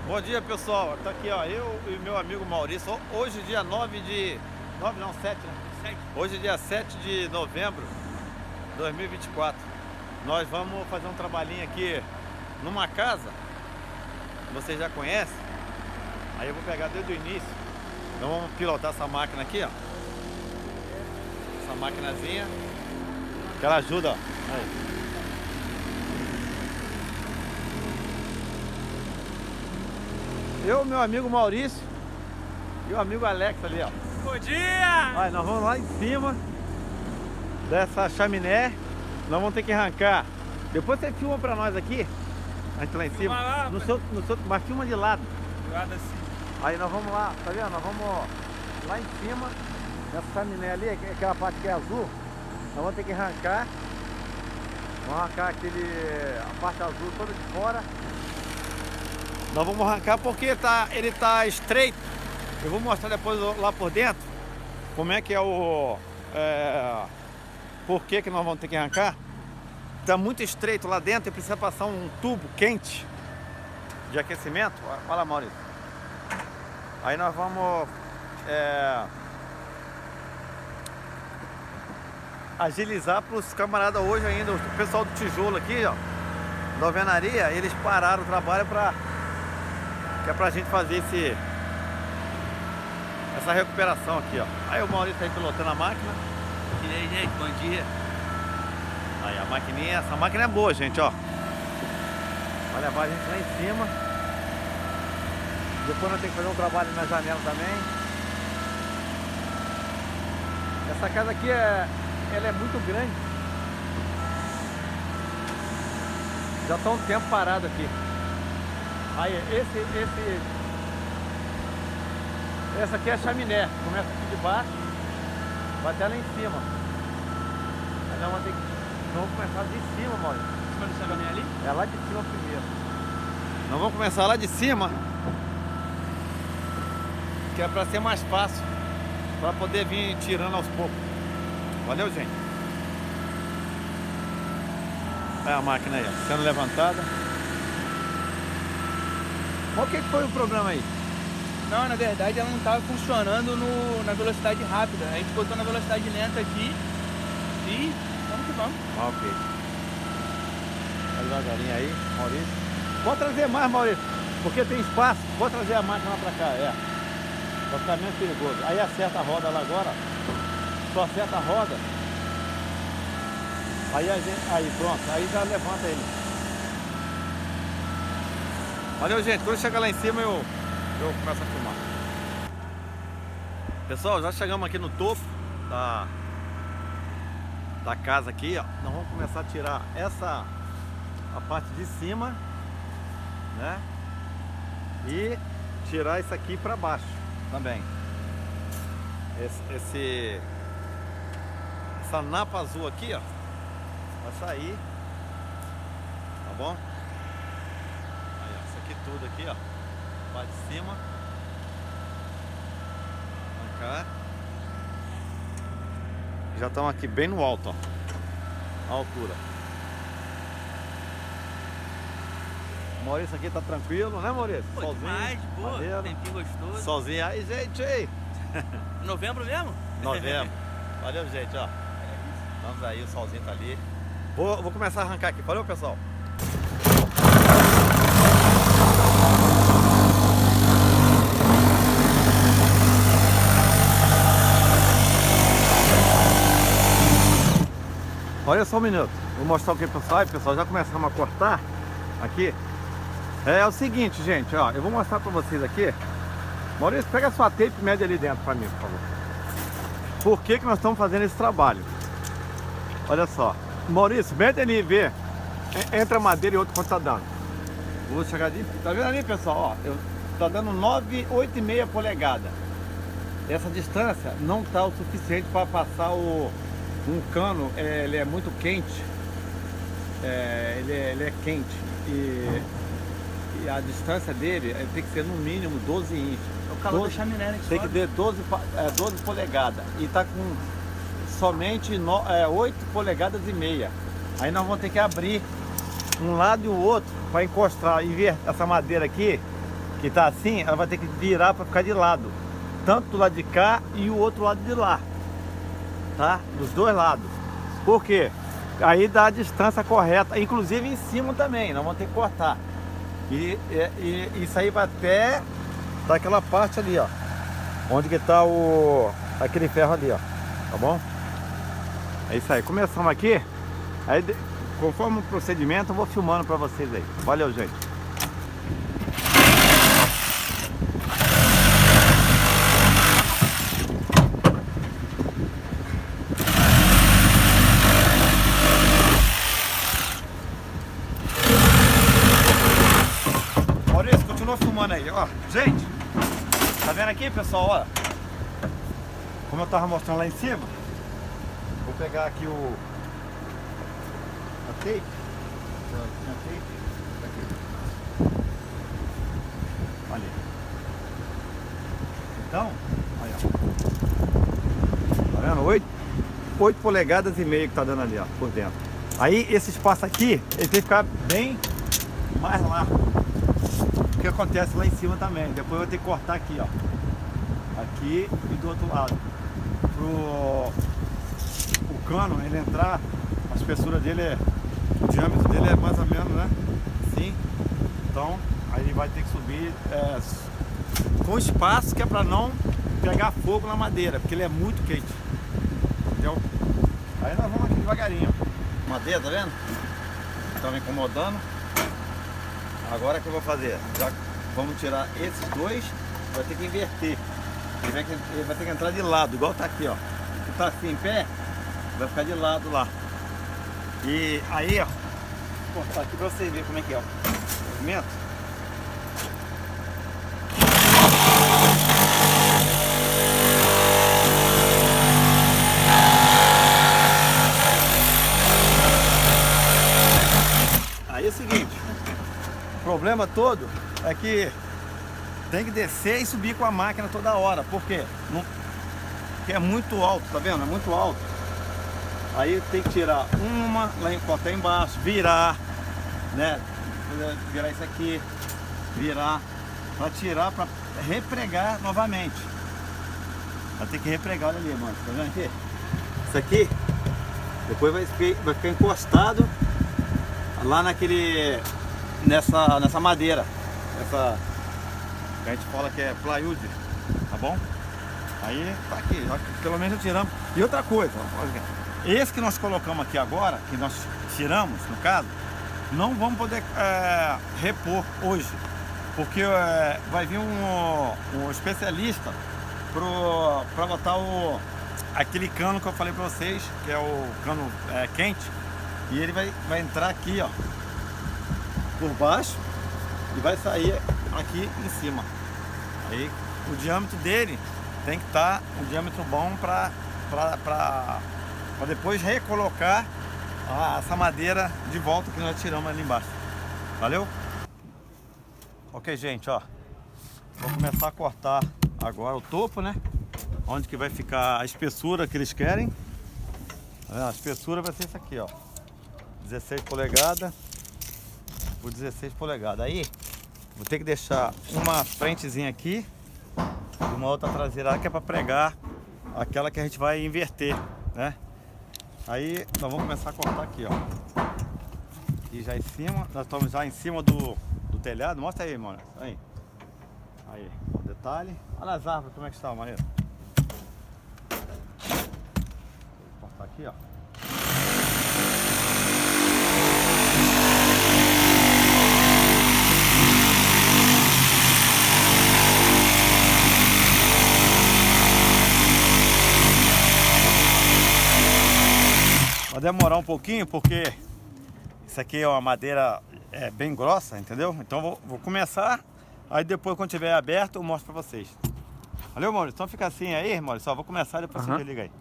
Bom dia, pessoal. Tá aqui, ó, eu e meu amigo Maurício. Hoje, dia 9 de... 9 não, 7, né? 7. Hoje, dia 7 de novembro de 2024. Nós vamos fazer um trabalhinho aqui numa casa. Vocês já conhecem. Aí eu vou pegar desde o início. Então vamos pilotar essa máquina aqui, ó. Essa maquinazinha. Que ela ajuda, ó. Aí. Eu, meu amigo Maurício e o amigo Alex ali, ó. Bom dia! Olha, nós vamos lá em cima dessa chaminé. Nós vamos ter que arrancar. Depois você filma pra nós aqui. A gente lá em cima. Lá, mas filma de lado. do lado assim. Aí nós vamos lá, tá vendo? Nós vamos lá em cima dessa chaminé ali, aquela parte que é azul. Nós vamos ter que arrancar. Vamos arrancar a parte azul toda de fora. Nós vamos arrancar porque ele tá estreito. Eu vou mostrar depois lá por dentro como é que é por que nós vamos ter que arrancar. Tá muito estreito lá dentro e precisa passar um tubo quente de aquecimento. Olha lá, Maurício. Aí nós vamos agilizar para os camaradas hoje ainda. O pessoal do tijolo aqui, ó, da alvenaria, eles pararam o trabalho que é pra gente fazer essa recuperação aqui, ó. Aí o Maurício aí pilotando a máquina. E aí, gente, bom dia. Aí a maquininha, essa máquina é boa, gente, ó. Vai levar a gente lá em cima. Depois nós temos que fazer um trabalho na janela também. Essa casa aqui ela é muito grande. Já está um tempo parado aqui. Aí, essa aqui é a chaminé. Começa aqui de baixo, vai até lá em cima. Aí nós vamos começar de cima, Maurício. Em cima do chaminé ali? É lá de cima primeiro. Nós vamos começar lá de cima, que é para ser mais fácil, para poder vir tirando aos poucos. Valeu, gente. É a máquina aí, ó, sendo levantada. O que foi o problema aí? Não, na verdade ela não estava funcionando na velocidade rápida. A gente botou na velocidade lenta aqui e vamos que vamos. Ok. Vai devagarinho aí, Maurício. Pode trazer mais, Maurício, porque tem espaço. Pode trazer a máquina lá pra cá, vai ficar menos perigoso. Aí acerta a roda lá agora. Só acerta a roda. Aí pronto, aí já levanta ele. Valeu, gente. Quando chegar lá em cima eu começo a filmar. Pessoal, já chegamos aqui no topo da casa aqui, ó. Nós vamos começar a tirar a parte de cima, né? E tirar isso aqui para baixo também. Essa napa azul aqui, ó, vai sair, tá bom? Aí, ó, isso aqui tudo aqui, ó, parte de cima, arrancar. Já estamos aqui bem no alto, ó, a altura. O Maurício aqui tá tranquilo, né, Maurício? Pô, solzinho, demais, boa, maneiro. tempinho gostoso. Solzinho aí, gente, aí. Novembro mesmo? Novembro. Valeu, gente, ó. Vamos aí, o solzinho tá ali. Vou começar a arrancar aqui. Valeu, pessoal. Olha só um minuto. Vou mostrar o que pessoal. Pessoal, já começamos a cortar aqui. É o seguinte, gente, ó. Eu vou mostrar pra vocês aqui. Maurício, pega a sua tape e mede ali dentro pra mim, por favor. Por que nós estamos fazendo esse trabalho? Olha só. Maurício, mede ali e vê. Entra madeira e outro quanto tá dando. Vou chegar ali. Tá vendo ali, pessoal? Ó, tá dando 8,5 polegadas. Essa distância não tá o suficiente para passar um cano. Ele é muito quente. Ele é quente. E a distância dele tem que ser no mínimo 12 inches. É o calor da chaminé, né? Tem que ter 12 polegadas. E tá com somente 8 polegadas e meia. Aí nós vamos ter que abrir um lado e o outro para encostar e ver essa madeira aqui que tá assim, ela vai ter que virar para ficar de lado. Tanto do lado de cá e o outro lado de lá. Tá? Dos dois lados. Por quê? Aí dá a distância correta, inclusive em cima também, nós vamos ter que cortar. E isso aí vai até daquela parte ali, ó. Onde que tá aquele ferro ali, ó. Tá bom? É isso aí. Começamos aqui. Aí, conforme o procedimento, eu vou filmando pra vocês aí. Valeu, gente. Maurício, continua filmando aí, ó. Gente, tá vendo aqui, pessoal, ó? Como eu tava mostrando lá em cima, vou pegar aqui a tape. Olha. Então, olha. Tá vendo? 8 polegadas e meio que tá dando ali, ó, por dentro. Aí esse espaço aqui, ele tem que ficar bem mais largo. O que acontece lá em cima também. Depois eu vou ter que cortar aqui, ó. Aqui e do outro lado. O cano, ele entrar, a espessura dele o diâmetro dele é mais ou menos, né? Assim. Então, aí ele vai ter que subir com espaço, que é para não pegar fogo na madeira, porque ele é muito quente. Entendeu? Aí nós vamos aqui devagarinho. Madeira, tá vendo? Tá me incomodando. Agora o que eu vou fazer? Já vamos tirar esses dois, vai ter que inverter. Ele vai ter que entrar de lado, igual tá aqui, ó. Se tá assim em pé, vai ficar de lado lá. E aí, ó, vou cortar aqui pra vocês verem como é que é, ó, o movimento. Aí é o seguinte, o problema todo é que tem que descer e subir com a máquina toda hora. Por quê? Porque é muito alto, tá vendo? É muito alto. Aí tem que tirar uma, botar embaixo, virar, né? Virar isso aqui, virar, para tirar, para repregar novamente. Vai ter que repregar ali, mano. Tá vendo aqui? Isso aqui, depois vai ficar encostado lá nessa madeira. Essa que a gente fala que é plywood, tá bom? Aí tá aqui, pelo menos já tiramos. E outra coisa, esse que nós colocamos aqui agora, que nós tiramos, no caso, não vamos poder repor hoje, porque vai vir um especialista para botar aquele cano que eu falei para vocês, que é o cano quente, e ele vai entrar aqui, ó, por baixo e vai sair aqui em cima. Aí o diâmetro dele tem que estar um diâmetro bom para depois recolocar essa madeira de volta que nós tiramos ali embaixo. Valeu? Ok, gente, ó. Vou começar a cortar agora o topo, né? Onde que vai ficar a espessura que eles querem. A espessura vai ser isso aqui, ó. 16 polegadas por 16 polegadas. Aí vou ter que deixar uma frentezinha aqui e uma outra traseira que é para pregar aquela que a gente vai inverter, né? Aí nós vamos começar a cortar aqui, ó. E já em cima, nós estamos já em cima do telhado. Mostra aí, mano. Aí, detalhe. Olha as árvores como é que está, maneiro. Vou cortar aqui, ó. Vai demorar um pouquinho porque isso aqui é uma madeira bem grossa, entendeu? Então vou começar, aí depois quando tiver aberto eu mostro pra vocês. Valeu, Maurício? Então fica assim aí, Maurício, só vou começar e depois você liga aí.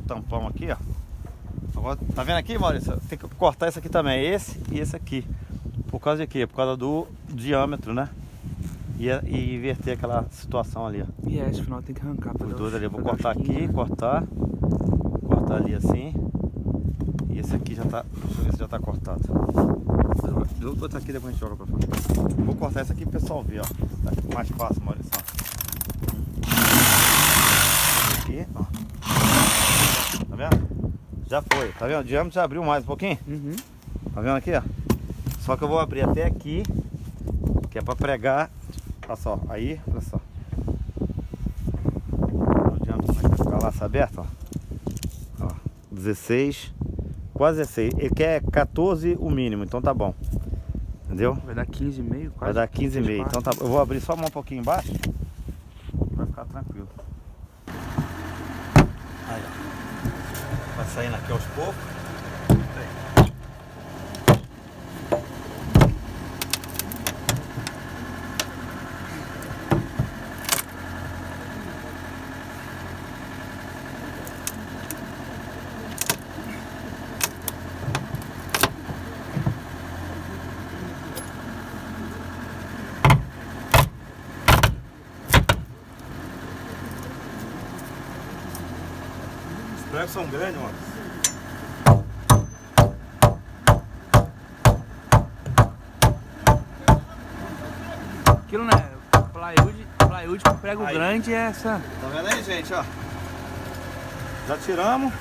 Tampão aqui, ó. Tá vendo aqui, Maurício? Tem que cortar esse aqui também, esse e esse aqui. Por causa de quê? Por causa do diâmetro, né? E inverter aquela situação ali, ó. E esse final tem que arrancar pra Os dar dois os- ali, eu vou pra dar os cortar 15, aqui, né? cortar ali assim. E esse aqui já tá, deixa eu ver se já tá cortado. Eu vou botar aqui, depois a gente joga pra fora. Vou cortar esse aqui pro pessoal ver, ó. Tá mais fácil, Maurício. Aqui, ó. Tá vendo? Já foi, tá vendo? O diâmetro já abriu mais um pouquinho. Uhum. Tá vendo aqui, ó? Só que eu vou abrir até aqui, que é pra pregar. Olha só, aí, olha só. O diâmetro vai ficar lá aberto, ó. 16, quase 16. Ele quer 14 o mínimo, então tá bom. Entendeu? Vai dar 15,5, quase. Vai dar 15,5. 14. Então tá, eu vou abrir só um pouquinho embaixo. Vai ficar tranquilo. Aí, ó. Vai saindo aqui aos poucos. Os pregos são grandes, mano. Aquilo não é plywood com prego Aí. grande é essa. Tá vendo aí, gente, ó? Já tiramos.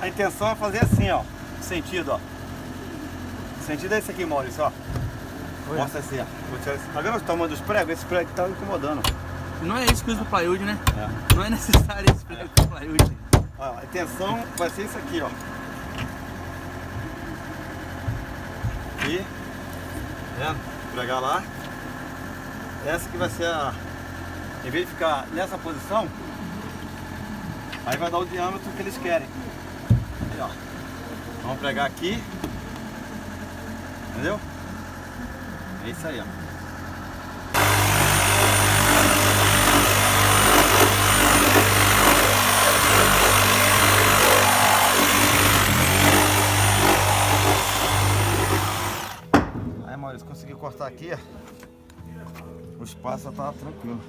A intenção é fazer assim, ó. Sentido, ó. O sentido é esse aqui, Maurício, ó. Olha. Mostra assim, ó. Vou tirar esse. Tá vendo o tamanho dos pregos? Esse prego tá incomodando. Não é isso que usa o plywood, né? É. Não é necessário esse prego com plywood. Ó, a intenção vai ser isso aqui, ó. Aqui. Tá vendo? Pregar lá. Essa que vai ser a... Em vez de ficar nessa posição, aí vai dar o diâmetro que eles querem. Aí, ó. Vamos pregar aqui. Entendeu? É isso aí, ó. Aí, Maurício, consegui cortar aqui, ó. O espaço já tá tranquilo.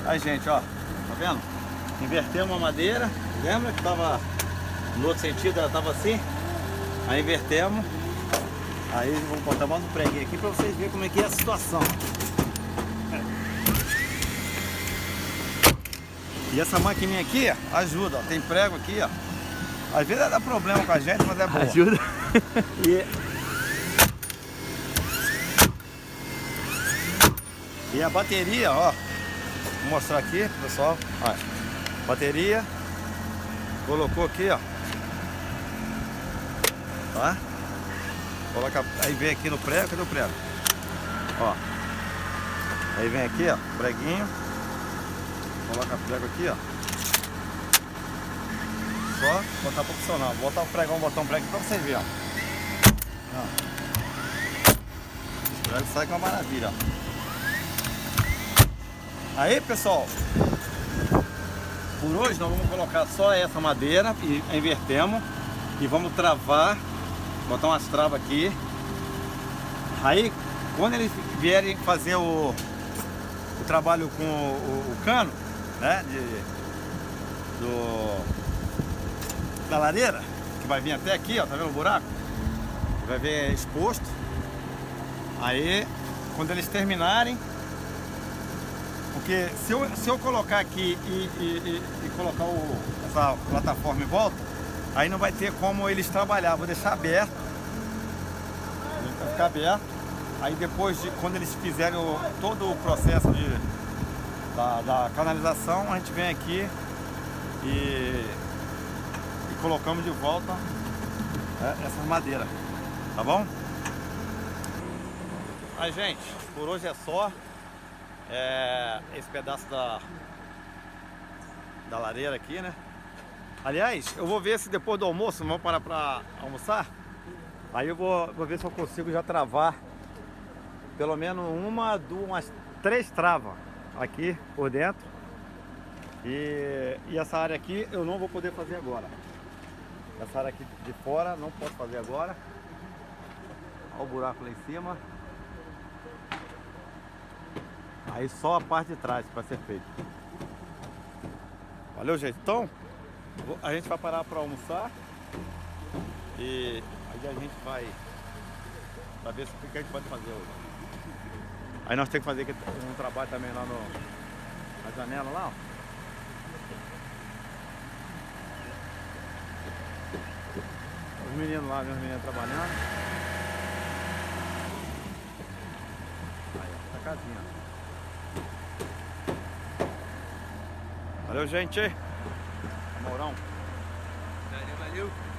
Aí, gente, ó, tá vendo? Invertemos a madeira, lembra que tava no outro sentido, ela tava assim? Aí invertemos. Aí vamos botar mais um preguinho aqui pra vocês verem como é que é a situação. E essa maquininha aqui, ó, ajuda, ó, tem prego aqui, ó. Às vezes dá problema com a gente, mas é boa. Ajuda. E a bateria, ó, vou mostrar aqui pro pessoal. Ó, bateria, colocou aqui, ó. Tá? Coloca, aí vem aqui no prego, cadê o prego? Ó. Aí vem aqui, ó, preguinho. Coloca o prego aqui, ó. Só botar pra funcionar. Vou botar o pregão, botar um prego aqui pra vocês verem, ó. Esse prego sai com uma maravilha, ó. Aí, pessoal, por hoje nós vamos colocar só essa madeira e invertemos e vamos travar, botar umas travas aqui. Aí, quando eles vierem fazer o trabalho com o cano, né, da lareira, que vai vir até aqui, ó, tá vendo o buraco? Vai ver exposto. Aí, quando eles terminarem, porque se eu colocar aqui e colocar essa plataforma em volta, aí não vai ter como eles trabalhar. Vou deixar aberto. Vai ficar aberto. Aí depois, quando eles fizerem todo o processo da canalização, a gente vem aqui e colocamos de volta essas madeiras. Tá bom? Aí, gente, por hoje é só. Esse pedaço da lareira aqui, né? Aliás, eu vou ver se depois do almoço, vamos parar pra almoçar. Aí eu vou ver se eu consigo já travar pelo menos umas 3 travas aqui por dentro. E essa área aqui eu não vou poder fazer agora. Essa área aqui de fora não posso fazer agora. Olha o buraco lá em cima. Aí só a parte de trás para ser feito. Valeu, gente. Então, a gente vai parar para almoçar. E aí a gente vai ver o que a gente pode fazer hoje. Aí nós temos que fazer um trabalho também lá na janela lá, ó. Os meninos lá, meus meninos trabalhando. Aí, ó, a casinha. Valeu, gente. Amorão. Valeu, valeu.